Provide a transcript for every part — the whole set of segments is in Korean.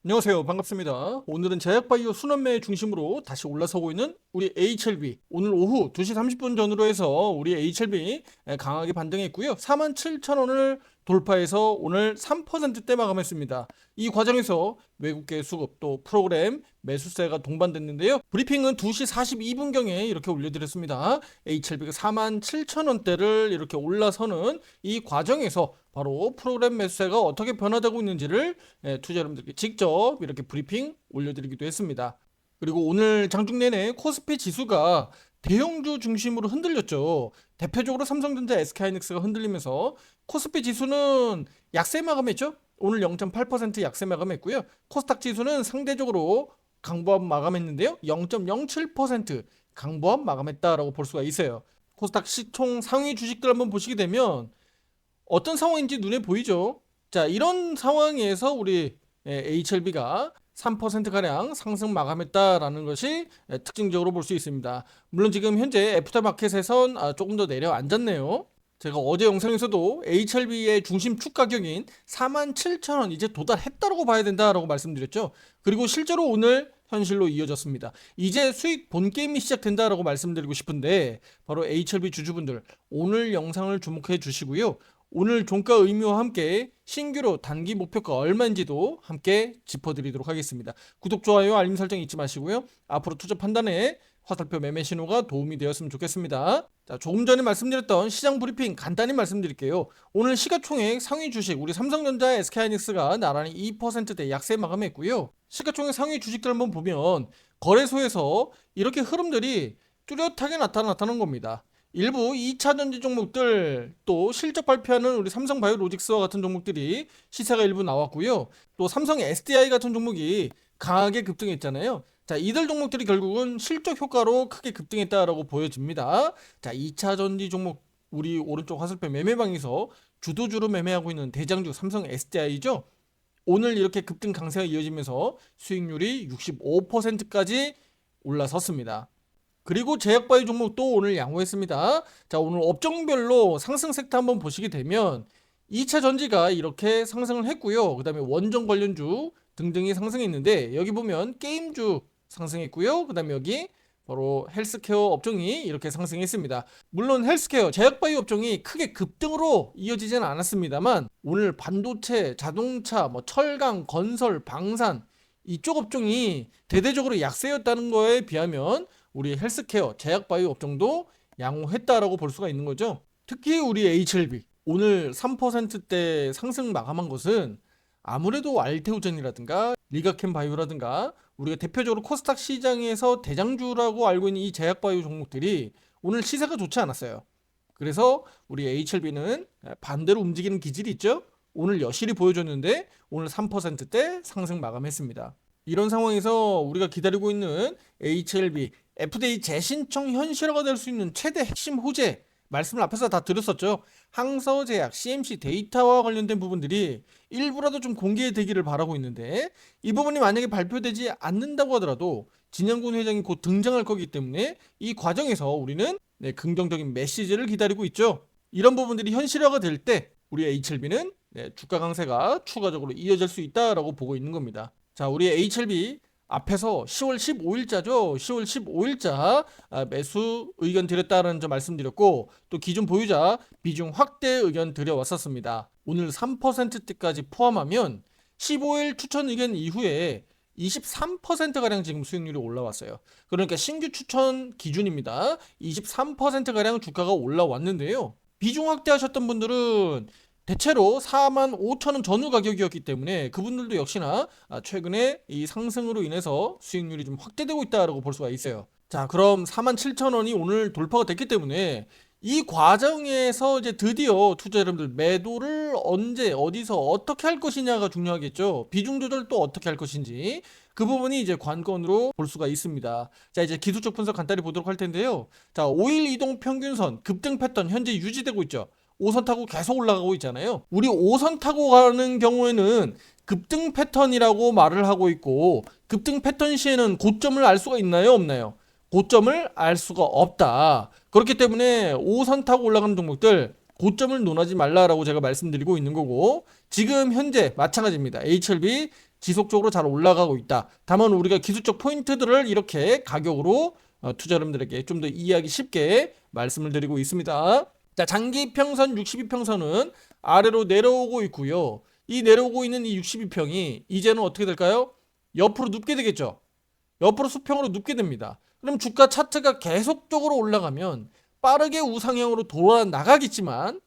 안녕하세요. 반갑습니다. 오늘은 제약바이오 순환매 중심으로 다시 올라서고 있는 우리 HLB. 오늘 오후 2시 30분 전후로 해서 우리 HLB 강하게 반등했고요. 47,000원을 돌파해서 오늘 3%대 마감했습니다. 이 과정에서 외국계 수급 또 프로그램 매수세가 동반됐는데요. 브리핑은 2시 42분경에 이렇게 올려드렸습니다. HLB가 47,000원대를 이렇게 올라서는 이 과정에서 바로 프로그램 매수세가 어떻게 변화되고 있는지를 투자 여러분들께 직접 이렇게 브리핑 올려드리기도 했습니다. 그리고 오늘 장중 내내 코스피 지수가 대형주 중심으로 흔들렸죠. 대표적으로 삼성전자, SK하이닉스가 흔들리면서 코스피 지수는 약세 마감했죠. 오늘 0.8% 약세 마감했고요. 코스닥 지수는 상대적으로 강보합 마감했는데요. 0.07% 강보합 마감했다라고 볼 수가 있어요. 코스닥 시총 상위 주식들 한번 보시게 되면 어떤 상황인지 눈에 보이죠. 자, 이런 상황에서 우리 HLB가 3%가량 상승 마감했다라는 것이 특징적으로 볼 수 있습니다. 물론 지금 현재 애프터마켓에선 조금 더 내려앉았네요. 제가 어제 영상에서도 HLB의 중심 축 가격인 47,000원 이제 도달했다고 봐야 된다라고 말씀드렸죠. 그리고 실제로 오늘 현실로 이어졌습니다. 이제 수익 본 게임이 시작된다라고 말씀드리고 싶은데 바로 HLB 주주분들 오늘 영상을 주목해 주시고요. 오늘 종가 의미와 함께 신규로 단기 목표가 얼마인지도 함께 짚어드리도록 하겠습니다. 구독, 좋아요, 알림 설정 잊지 마시고요. 앞으로 투자 판단에 화살표 매매 신호가 도움이 되었으면 좋겠습니다. 자, 조금 전에 말씀드렸던 시장 브리핑 간단히 말씀드릴게요. 오늘 시가총액 상위 주식 우리 삼성전자, SK하이닉스가 나란히 2%대 약세 마감했고요. 시가총액 상위 주식들 한번 보면 거래소에서 이렇게 흐름들이 뚜렷하게 나타나는 겁니다. 일부 2차 전지 종목들 또 실적 발표하는 우리 삼성바이오로직스와 같은 종목들이 시세가 일부 나왔고요. 또 삼성 SDI 같은 종목이 강하게 급등했잖아요. 자, 이들 종목들이 결국은 실적 효과로 크게 급등했다라고 보여집니다. 자, 2차 전지 종목 우리 오른쪽 화살표 매매방에서 주도주로 매매하고 있는 대장주 삼성 SDI죠. 오늘 이렇게 급등 강세가 이어지면서 수익률이 65%까지 올라섰습니다. 그리고 제약바이오 종목도 오늘 양호했습니다. 자, 오늘 업종별로 상승 섹터 한번 보시게 되면 2차 전지가 이렇게 상승을 했고요. 그 다음에 원전 관련주 등등이 상승했는데 여기 보면 게임주 상승했고요. 그 다음에 여기 바로 헬스케어 업종이 이렇게 상승했습니다. 물론 헬스케어, 제약바이오 업종이 크게 급등으로 이어지지는 않았습니다만 오늘 반도체, 자동차, 철강, 건설, 방산 이쪽 업종이 대대적으로 약세였다는 거에 비하면 우리 헬스케어, 제약바이오 업종도 양호했다라고 볼 수가 있는 거죠. 특히 우리 HLB 오늘 3%대 상승 마감한 것은 아무래도 알테오젠이라든가 리가캠 바이오라든가 우리가 대표적으로 코스닥 시장에서 대장주라고 알고 있는 이 제약바이오 종목들이 오늘 시세가 좋지 않았어요. 그래서 우리 HLB는 반대로 움직이는 기질이 있죠. 오늘 여실히 보여줬는데 오늘 3%대 상승 마감했습니다. 이런 상황에서 우리가 기다리고 있는 HLB FDA 재신청 현실화가 될 수 있는 최대 핵심 호재 말씀을 앞에서 다 드렸었죠. 항서제약, CMC 데이터와 관련된 부분들이 일부라도 좀 공개되기를 바라고 있는데 이 부분이 만약에 발표되지 않는다고 하더라도 진영군 회장이 곧 등장할 거기 때문에 이 과정에서 우리는 긍정적인 메시지를 기다리고 있죠. 이런 부분들이 현실화가 될 때 우리 HLB는 주가 강세가 추가적으로 이어질 수 있다라고 보고 있는 겁니다. 자, 우리 HLB 앞에서 10월 15일자죠. 10월 15일자 매수 의견 드렸다는 점 말씀드렸고 또 기존 보유자 비중 확대 의견 드려왔었습니다. 오늘 3%대까지 포함하면 15일 추천 의견 이후에 23%가량 지금 수익률이 올라왔어요. 그러니까 신규 추천 기준입니다. 23%가량 주가가 올라왔는데요. 비중 확대하셨던 분들은 대체로 45,000원 전후 가격이었기 때문에 그분들도 역시나 최근에 이 상승으로 인해서 수익률이 좀 확대되고 있다고 볼 수가 있어요. 자, 그럼 47,000원이 오늘 돌파가 됐기 때문에 이 과정에서 이제 드디어 투자 여러분들 매도를 언제 어디서 어떻게 할 것이냐가 중요하겠죠. 비중 조절 또 어떻게 할 것인지 그 부분이 이제 관건으로 볼 수가 있습니다. 자, 이제 기술적 분석 간단히 보도록 할 텐데요. 자, 5일 이동 평균선 급등 패턴 현재 유지되고 있죠. 5선 타고 계속 올라가고 있잖아요. 우리 5선 타고 가는 경우에는 급등 패턴이라고 말을 하고 있고 급등 패턴 시에는 고점을 알 수가 있나요? 없나요? 고점을 알 수가 없다. 그렇기 때문에 5선 타고 올라가는 종목들 고점을 논하지 말라라고 제가 말씀드리고 있는 거고 지금 현재 마찬가지입니다. HLB 지속적으로 잘 올라가고 있다. 다만 우리가 기술적 포인트들을 이렇게 가격으로 투자 여러분들에게 좀 더 이해하기 쉽게 말씀을 드리고 있습니다. 자, 장기평선 62평선은 아래로 내려오고 있고요. 이 내려오고 있는 이 62평이 이제는 어떻게 될까요? 옆으로 눕게 되겠죠. 옆으로 수평으로 눕게 됩니다. 그럼 주가 차트가 계속적으로 올라가면 빠르게 우상향으로 돌아 나가겠지만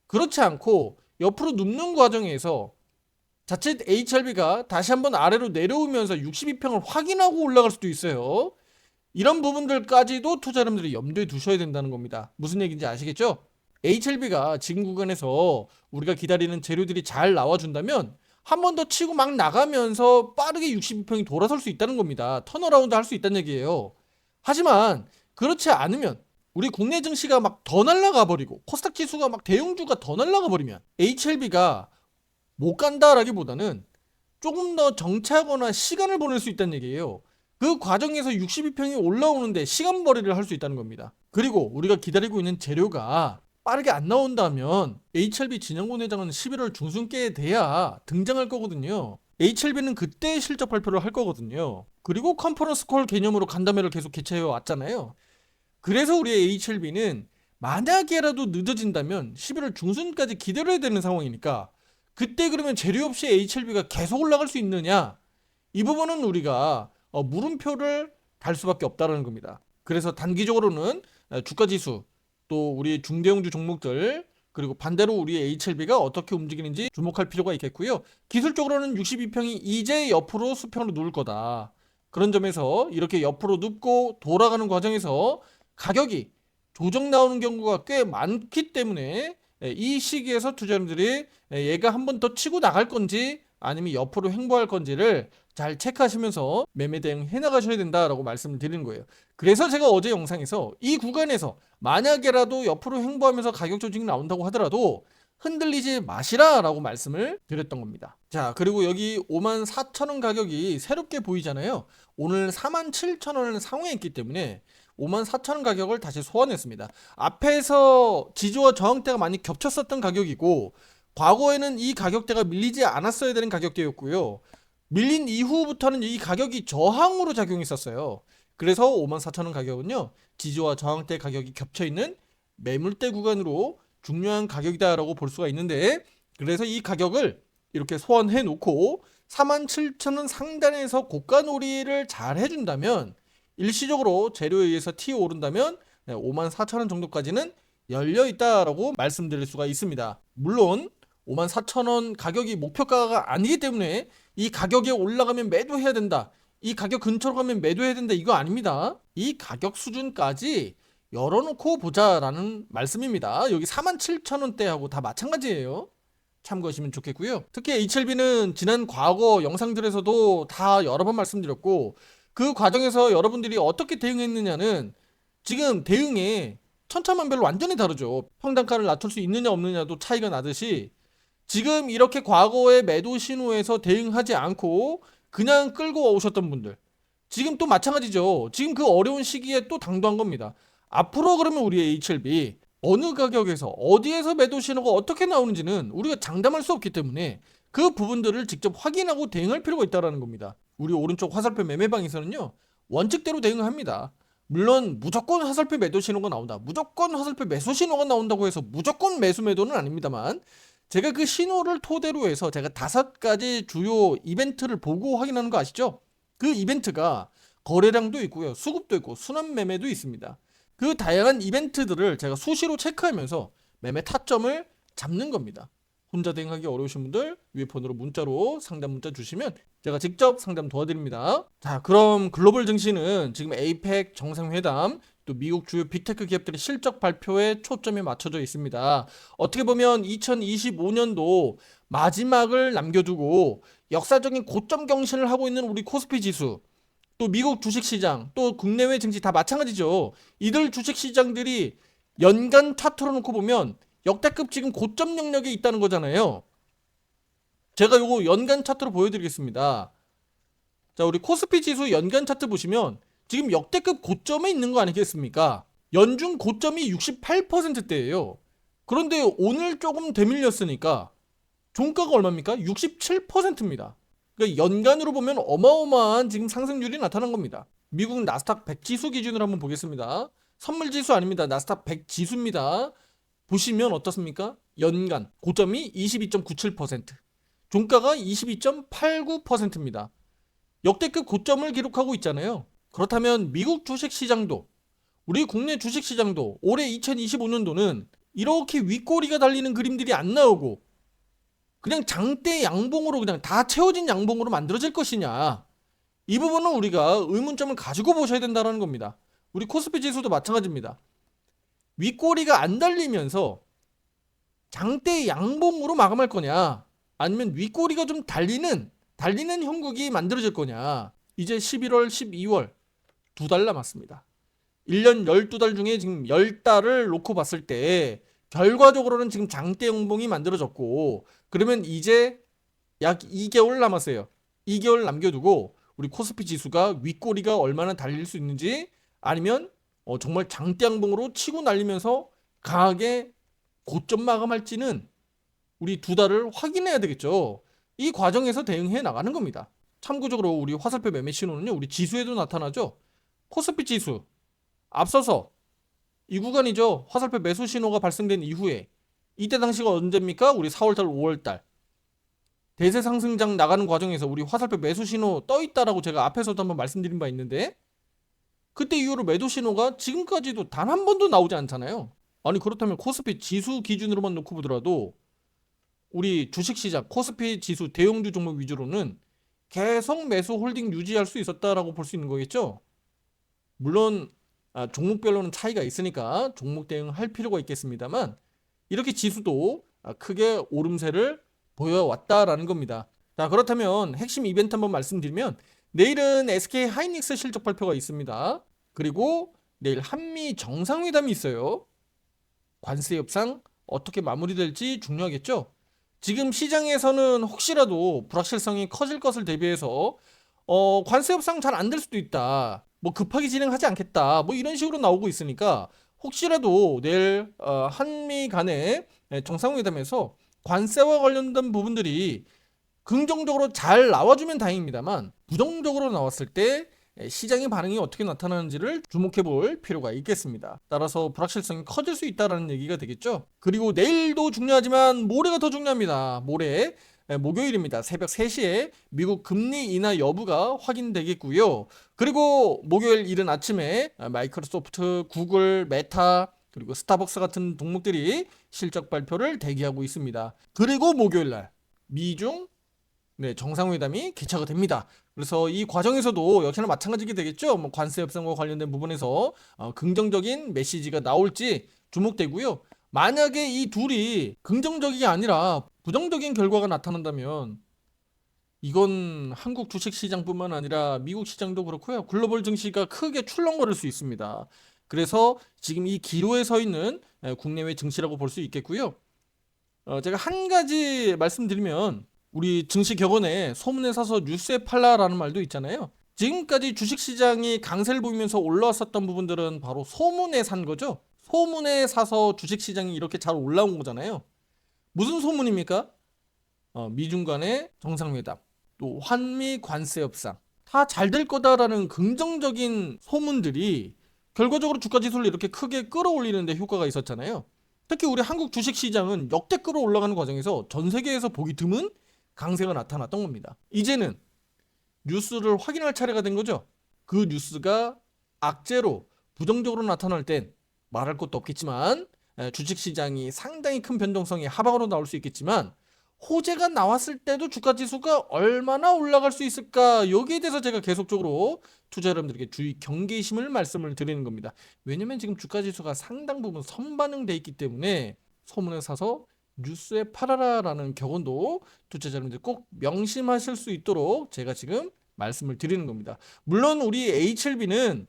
그렇지 않고 옆으로 눕는 과정에서 자칫 HLB가 다시 한번 아래로 내려오면서 62평을 확인하고 올라갈 수도 있어요. 이런 부분들까지도 투자 여러분들이 염두에 두셔야 된다는 겁니다. 무슨 얘기인지 아시겠죠? HLB가 지금 구간에서 우리가 기다리는 재료들이 잘 나와준다면 한 번 더 치고 막 나가면서 빠르게 62평이 돌아설 수 있다는 겁니다. 턴어라운드 할 수 있다는 얘기예요. 하지만 그렇지 않으면 우리 국내 증시가 막 더 날아가 버리고 코스닥 지수가 막 대형주가 더 날아가 버리면 HLB가 못 간다라기보다는 조금 더 정체하거나 시간을 보낼 수 있다는 얘기예요. 그 과정에서 62평이 올라오는데 시간 벌이를 할 수 있다는 겁니다. 그리고 우리가 기다리고 있는 재료가 빠르게 안 나온다면 HLB 진영곤 회장은 11월 중순께에 돼야 등장할 거거든요. HLB는 그때 실적 발표를 할 거거든요. 그리고 컨퍼런스 콜 개념으로 간담회를 계속 개최해 왔잖아요. 그래서 우리의 HLB는 만약에라도 늦어진다면 11월 중순까지 기다려야 되는 상황이니까 그때 그러면 재료 없이 HLB가 계속 올라갈 수 있느냐? 이 부분은 우리가 물음표를 달 수밖에 없다는 겁니다. 그래서 단기적으로는 주가지수 또 우리 중대형주 종목들 그리고 반대로 우리의 HLB가 어떻게 움직이는지 주목할 필요가 있겠고요. 기술적으로는 62평이 이제 옆으로 수평으로 누울 거다. 그런 점에서 이렇게 옆으로 눕고 돌아가는 과정에서 가격이 조정 나오는 경우가 꽤 많기 때문에 이 시기에서 투자자들이 얘가 한 번 더 치고 나갈 건지 아니면 옆으로 횡보할 건지를 잘 체크하시면서 매매 대응 해나가셔야 된다라고 말씀을 드리는 거예요. 그래서 제가 어제 영상에서 이 구간에서 만약에라도 옆으로 횡보하면서 가격 조정이 나온다고 하더라도 흔들리지 마시라라고 말씀을 드렸던 겁니다. 자, 그리고 여기 54,000원 가격이 새롭게 보이잖아요. 오늘 47,000원을 상회했기 때문에 54,000원 가격을 다시 소환했습니다. 앞에서 지지와 저항대가 많이 겹쳤었던 가격이고 과거에는 이 가격대가 밀리지 않았어야 되는 가격대였고요. 밀린 이후부터는 이 가격이 저항으로 작용했었어요. 그래서 54,000원 가격은요. 지지와 저항대 가격이 겹쳐있는 매물대 구간으로 중요한 가격이다라고 볼 수가 있는데 그래서 이 가격을 이렇게 소환해 놓고 47,000원 상단에서 고가 놀이를 잘 해준다면 일시적으로 재료에 의해서 튀어 오른다면 54,000원 정도까지는 열려있다라고 말씀드릴 수가 있습니다. 물론 54,000원 가격이 목표가가 아니기 때문에 이 가격에 올라가면 매도해야 된다. 이 가격 근처로 가면 매도해야 된다. 이거 아닙니다. 이 가격 수준까지 열어놓고 보자라는 말씀입니다. 여기 47,000원대하고 다 마찬가지예요. 참고하시면 좋겠고요. 특히 HLB는 지난 과거 영상들에서도 다 여러 번 말씀드렸고 그 과정에서 여러분들이 어떻게 대응했느냐는 지금 대응에 천차만별로 완전히 다르죠. 평단가를 낮출 수 있느냐 없느냐도 차이가 나듯이 지금 이렇게 과거의 매도 신호에서 대응하지 않고 그냥 끌고 오셨던 분들 지금 또 마찬가지죠. 지금 그 어려운 시기에 또 당도한 겁니다. 앞으로 그러면 우리의 HLB 어느 가격에서 어디에서 매도 신호가 어떻게 나오는지는 우리가 장담할 수 없기 때문에 그 부분들을 직접 확인하고 대응할 필요가 있다는 겁니다. 우리 오른쪽 화살표 매매방에서는요. 원칙대로 대응을 합니다. 물론 무조건 화살표 매도 신호가 나온다. 무조건 화살표 매수 신호가 나온다고 해서 무조건 매수 매도는 아닙니다만 제가 그 신호를 토대로 해서 제가 5가지 주요 이벤트를 보고 확인하는 거 아시죠? 그 이벤트가 거래량도 있고요. 수급도 있고 순환 매매도 있습니다. 그 다양한 이벤트들을 제가 수시로 체크하면서 매매 타점을 잡는 겁니다. 혼자 대응하기 어려우신 분들 위에 번호로 문자로 상담 문자 주시면 제가 직접 상담 도와드립니다. 자, 그럼 글로벌 증시는 지금 에이펙 정상회담 또 미국 주요 빅테크 기업들의 실적 발표에 초점이 맞춰져 있습니다. 어떻게 보면 2025년도 마지막을 남겨두고 역사적인 고점 경신을 하고 있는 우리 코스피 지수 또 미국 주식시장 또 국내외 증시 다 마찬가지죠. 이들 주식시장들이 연간 차트로 놓고 보면 역대급 지금 고점 영역에 있다는 거잖아요. 제가 요거 연간 차트로 보여드리겠습니다. 자, 우리 코스피 지수 연간 차트 보시면 지금 역대급 고점에 있는 거 아니겠습니까? 연중 고점이 68%대예요. 그런데 오늘 조금 되밀렸으니까 종가가 얼마입니까? 67%입니다. 그러니까 연간으로 보면 어마어마한 지금 상승률이 나타난 겁니다. 미국 나스닥 100 지수 기준으로 한번 보겠습니다. 선물 지수 아닙니다. 나스닥 100 지수입니다. 보시면 어떻습니까? 연간 고점이 22.97%, 종가가 22.89%입니다. 역대급 고점을 기록하고 있잖아요. 그렇다면 미국 주식시장도, 우리 국내 주식시장도 올해 2025년도는 이렇게 윗꼬리가 달리는 그림들이 안 나오고 그냥 장대 양봉으로 그냥 다 채워진 양봉으로 만들어질 것이냐, 이 부분은 우리가 의문점을 가지고 보셔야 된다는 겁니다. 우리 코스피 지수도 마찬가지입니다. 윗꼬리가 안 달리면서 장대 양봉으로 마감할 거냐, 아니면 윗꼬리가 좀 달리는 형국이 만들어질 거냐. 이제 11월, 12월 2달 남았습니다. 1년 12달 중에 지금 10달을 놓고 봤을 때 결과적으로는 지금 장대 양봉이 만들어졌고, 그러면 이제 약 2개월 남았어요. 2개월 남겨두고 우리 코스피 지수가 윗꼬리가 얼마나 달릴 수 있는지, 아니면 정말 장대 양봉으로 치고 날리면서 강하게 고점 마감할지는 우리 2달을 확인해야 되겠죠. 이 과정에서 대응해 나가는 겁니다. 참고적으로 우리 화살표 매매 신호는요, 우리 지수에도 나타나죠. 코스피 지수 앞서서 이 구간이죠. 화살표 매수 신호가 발생된 이후에, 이때 당시가 언제입니까? 우리 4월달, 5월달 대세 상승장 나가는 과정에서 우리 화살표 매수 신호 떠 있다라고 제가 앞에서도 한번 말씀드린 바 있는데, 그때 이후로 매도 신호가 지금까지도 단 한 번도 나오지 않잖아요. 아니 그렇다면 코스피 지수 기준으로만 놓고 보더라도 우리 주식시장 코스피 지수 대형주 종목 위주로는 계속 매수 홀딩 유지할 수 있었다라고 볼 수 있는 거겠죠. 물론 종목별로는 차이가 있으니까 종목 대응할 필요가 있겠습니다만, 이렇게 지수도 크게 오름세를 보여왔다라는 겁니다. 자, 그렇다면 핵심 이벤트 한번 말씀드리면, 내일은 SK 하이닉스 실적 발표가 있습니다. 그리고 내일 한미 정상회담이 있어요. 관세 협상 어떻게 마무리될지 중요하겠죠. 지금 시장에서는 혹시라도 불확실성이 커질 것을 대비해서 관세 협상 잘 안 될 수도 있다, 뭐 급하게 진행하지 않겠다, 뭐 이런 식으로 나오고 있으니까 혹시라도 내일 한미 간의 정상회담에서 관세와 관련된 부분들이 긍정적으로 잘 나와주면 다행입니다만, 부정적으로 나왔을 때 시장의 반응이 어떻게 나타나는지를 주목해 볼 필요가 있겠습니다. 따라서 불확실성이 커질 수 있다는 얘기가 되겠죠. 그리고 내일도 중요하지만 모레가 더 중요합니다. 모레 목요일입니다. 새벽 3시에 미국 금리 인하 여부가 확인되겠고요. 그리고 목요일 이른 아침에 마이크로소프트, 구글, 메타, 그리고 스타벅스 같은 종목들이 실적 발표를 대기하고 있습니다. 그리고 목요일날 미중 정상회담이 개최가 됩니다. 그래서 이 과정에서도 역시나 마찬가지게 되겠죠. 뭐 관세 협상과 관련된 부분에서 긍정적인 메시지가 나올지 주목되고요. 만약에 이 둘이 긍정적이 아니라 부정적인 결과가 나타난다면 이건 한국 주식시장뿐만 아니라 미국 시장도 그렇고요. 글로벌 증시가 크게 출렁거릴 수 있습니다. 그래서 지금 이 기로에 서 있는 국내외 증시라고 볼 수 있겠고요. 제가 한 가지 말씀드리면, 우리 증시격언에 소문에 사서 뉴스에 팔라라는 말도 있잖아요. 지금까지 주식시장이 강세를 보이면서 올라왔었던 부분들은 바로 소문에 산 거죠. 소문에 사서 주식시장이 이렇게 잘 올라온 거잖아요. 무슨 소문입니까? 미중 간의 정상회담, 또 한미 관세 협상, 다 잘 될 거다라는 긍정적인 소문들이 결과적으로 주가 지수를 이렇게 크게 끌어올리는 데 효과가 있었잖아요. 특히 우리 한국 주식시장은 역대급으로 올라가는 과정에서 전 세계에서 보기 드문 강세가 나타났던 겁니다. 이제는 뉴스를 확인할 차례가 된 거죠. 그 뉴스가 악재로 부정적으로 나타날 땐 말할 것도 없겠지만, 주식시장이 상당히 큰 변동성이 하방으로 나올 수 있겠지만, 호재가 나왔을 때도 주가지수가 얼마나 올라갈 수 있을까, 여기에 대해서 제가 계속적으로 투자 여러분들에게 주의 경계심을 말씀을 드리는 겁니다. 왜냐면 지금 주가지수가 상당 부분 선반영돼 있기 때문에 소문에 사서 뉴스에 팔아라라는 격언도 투자자분들 꼭 명심하실 수 있도록 제가 지금 말씀을 드리는 겁니다. 물론 우리 HLB는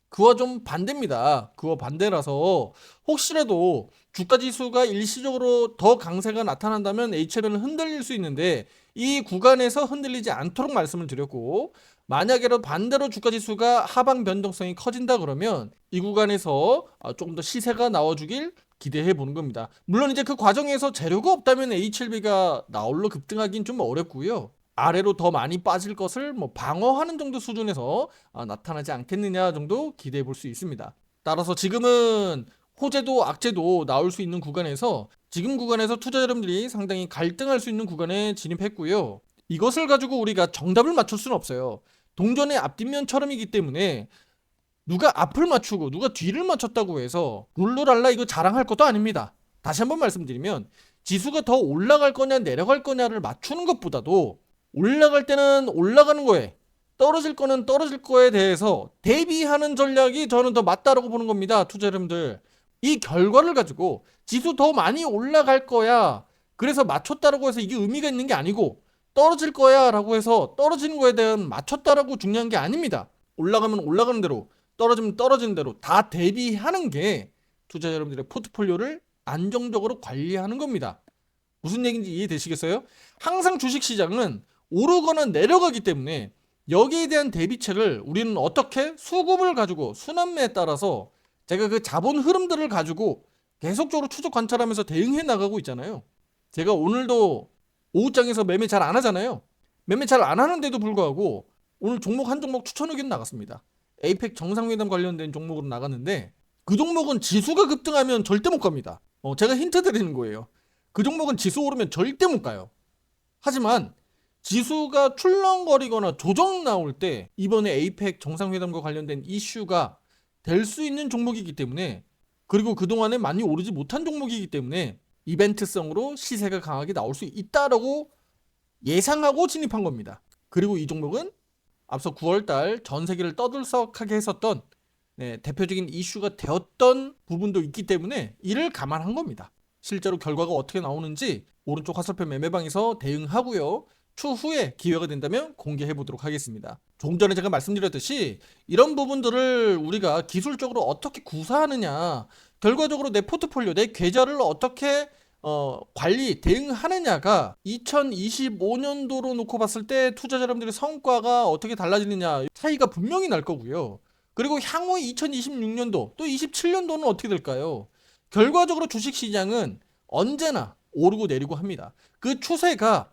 그와 좀 반대입니다. 그와 반대라서 혹시라도 주가지수가 일시적으로 더 강세가 나타난다면 HLB는 흔들릴 수 있는데, 이 구간에서 흔들리지 않도록 말씀을 드렸고, 만약에라도 반대로 주가지수가 하방 변동성이 커진다 그러면 이 구간에서 조금 더 시세가 나와주길 기대해 보는 겁니다. 물론 이제 그 과정에서 재료가 없다면 HLB가 나홀로 급등하긴 좀 어렵고요. 아래로 더 많이 빠질 것을 뭐 방어하는 정도 수준에서 나타나지 않겠느냐 정도 기대해 볼 수 있습니다. 따라서 지금은 호재도 악재도 나올 수 있는 구간에서 지금 구간에서 투자 여러분들이 상당히 갈등할 수 있는 구간에 진입했고요. 이것을 가지고 우리가 정답을 맞출 수는 없어요. 동전의 앞뒷면처럼이기 때문에 누가 앞을 맞추고 누가 뒤를 맞췄다고 해서 룰루랄라 이거 자랑할 것도 아닙니다. 다시 한번 말씀드리면 지수가 더 올라갈 거냐 내려갈 거냐를 맞추는 것보다도 올라갈 때는 올라가는 거에 떨어질 거는 떨어질 거에 대해서 대비하는 전략이 저는 더 맞다라고 보는 겁니다. 투자 여러분들. 이 결과를 가지고 지수 더 많이 올라갈 거야. 그래서 맞췄다라고 해서 이게 의미가 있는 게 아니고 떨어질 거야 라고 해서 떨어지는 거에 대한 맞췄다라고 중요한 게 아닙니다. 올라가면 올라가는 대로 떨어지면 떨어지는 대로 다 대비하는 게 투자 여러분들의 포트폴리오를 안정적으로 관리하는 겁니다. 무슨 얘기인지 이해되시겠어요? 항상 주식시장은 오르거나 내려가기 때문에 여기에 대한 대비책을 우리는 어떻게 수급을 가지고 순환매에 따라서 제가 그 자본 흐름들을 가지고 계속적으로 추적 관찰하면서 대응해 나가고 있잖아요. 제가 오늘도 오후장에서 매매 잘 안 하잖아요. 매매 잘 안 하는데도 불구하고 오늘 종목 한 종목 추천 의견 나갔습니다. 에이펙 정상회담 관련된 종목으로 나갔는데 그 종목은 지수가 급등하면 절대 못 갑니다. 제가 힌트 드리는 거예요. 그 종목은 지수 오르면 절대 못 가요. 하지만 지수가 출렁거리거나 조정 나올 때 이번에 에이펙 정상회담과 관련된 이슈가 될 수 있는 종목이기 때문에 그리고 그동안에 많이 오르지 못한 종목이기 때문에 이벤트성으로 시세가 강하게 나올 수 있다라고 예상하고 진입한 겁니다. 그리고 이 종목은 앞서 9월달 전 세계를 떠들썩하게 했었던 대표적인 이슈가 되었던 부분도 있기 때문에 이를 감안한 겁니다. 실제로 결과가 어떻게 나오는지 오른쪽 화살표 매매방에서 대응하고요. 추후에 기회가 된다면 공개해 보도록 하겠습니다. 조금 전에 제가 말씀드렸듯이 이런 부분들을 우리가 기술적으로 어떻게 구사하느냐, 결과적으로 내 포트폴리오, 내 계좌를 어떻게 관리, 대응하느냐가 2025년도로 놓고 봤을 때 투자자 여러분들의 성과가 어떻게 달라지느냐 차이가 분명히 날 거고요. 그리고 향후 2026년도 또 27년도는 어떻게 될까요? 결과적으로 주식시장은 언제나 오르고 내리고 합니다. 그 추세가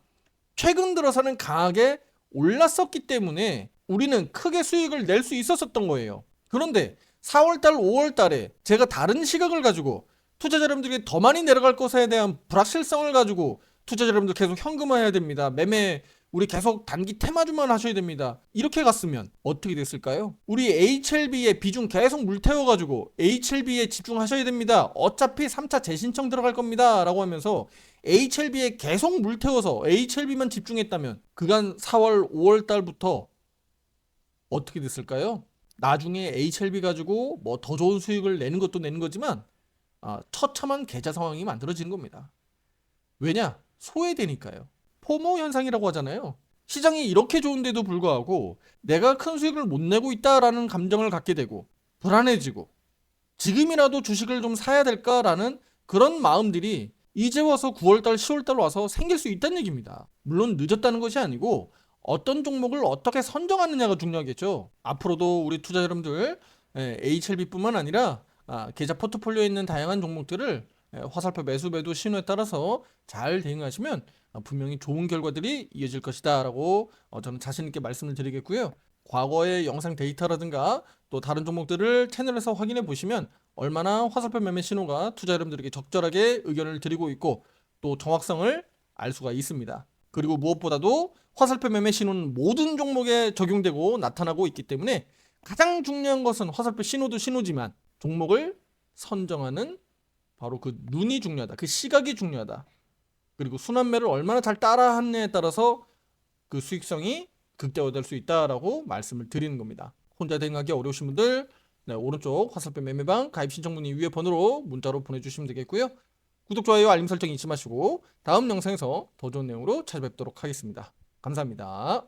최근 들어서는 강하게 올랐었기 때문에 우리는 크게 수익을 낼 수 있었던 거예요. 그런데 4월달, 5월달에 제가 다른 시각을 가지고 투자자 여러분들이 더 많이 내려갈 것에 대한 불확실성을 가지고 투자자 여러분들 계속 현금화해야 됩니다. 매매 우리 계속 단기 테마주만 하셔야 됩니다. 이렇게 갔으면 어떻게 됐을까요? 우리 HLB의 비중 계속 물태워가지고 HLB에 집중하셔야 됩니다. 어차피 3차 재신청 들어갈 겁니다. 라고 하면서 HLB에 계속 물태워서 HLB만 집중했다면 그간 4월, 5월 달부터 어떻게 됐을까요? 나중에 HLB 가지고 뭐 더 좋은 수익을 내는 것도 내는 거지만 처참한 계좌 상황이 만들어지는 겁니다. 왜냐? 소외되니까요. 포모 현상이라고 하잖아요. 시장이 이렇게 좋은데도 불구하고 내가 큰 수익을 못 내고 있다라는 감정을 갖게 되고 불안해지고 지금이라도 주식을 좀 사야 될까라는 그런 마음들이 이제 와서 9월달, 10월달 와서 생길 수 있다는 얘기입니다. 물론 늦었다는 것이 아니고 어떤 종목을 어떻게 선정하느냐가 중요하겠죠. 앞으로도 우리 투자 여러분들 HLB뿐만 아니라 계좌 포트폴리오에 있는 다양한 종목들을 화살표 매수 매도 신호에 따라서 잘 대응하시면 분명히 좋은 결과들이 이어질 것이다 라고 저는 자신 있게 말씀을 드리겠고요. 과거의 영상 데이터라든가 또 다른 종목들을 채널에서 확인해 보시면 얼마나 화살표 매매 신호가 투자 여러분들에게 적절하게 의견을 드리고 있고 또 정확성을 알 수가 있습니다. 그리고 무엇보다도 화살표 매매 신호는 모든 종목에 적용되고 나타나고 있기 때문에 가장 중요한 것은 화살표 신호도 신호지만 종목을 선정하는 바로 그 눈이 중요하다. 그 시각이 중요하다. 그리고 순환매를 얼마나 잘 따라하느냐에 따라서 그 수익성이 극대화될 수 있다라고 말씀을 드리는 겁니다. 혼자 대응하기 어려우신 분들 오른쪽 화살표 매매방 가입 신청 문의 위에 번호로 문자로 보내주시면 되겠고요. 구독, 좋아요, 알림 설정 잊지 마시고 다음 영상에서 더 좋은 내용으로 찾아뵙도록 하겠습니다. 감사합니다.